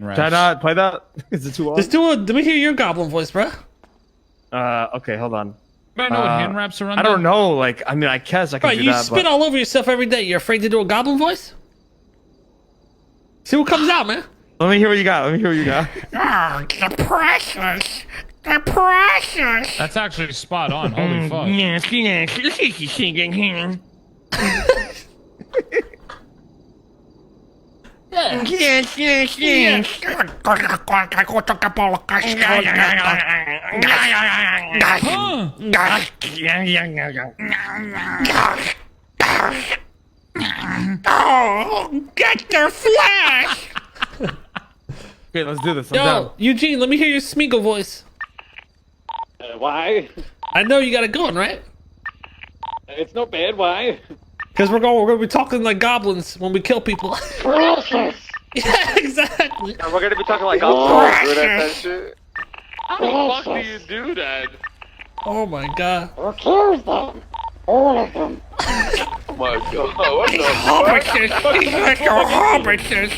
raps. Try not play that. Is it too long? Just do a. Let me hear your goblin voice, bro. Okay, hold on. I know what hand raps are on. I don't know. Like, I mean, I guess I can Bro, do you that. spit all over yourself every day. You're afraid to do a goblin voice? See what comes out, man. Let me hear what you got. Let me hear what you got. Oh, the precious. The precious. That's actually spot on. Holy fuck. Yes, yes, singing here. Yeah. Yes, yes, yes. Oh, get the flash! Okay, let's do this. I'm Yo, down. Eugene, let me hear your Smeagol voice. Why? I know you got it going, right? It's not bad. Why? Because we're gonna be talking like goblins when we kill people. Precious! Yeah, exactly. And we're gonna be talking like all good at that shit. How the fuck do you do that? Oh my god. Who kills them? All of them. Oh my god, what the fuck? Hobbitses! These little hobbitses!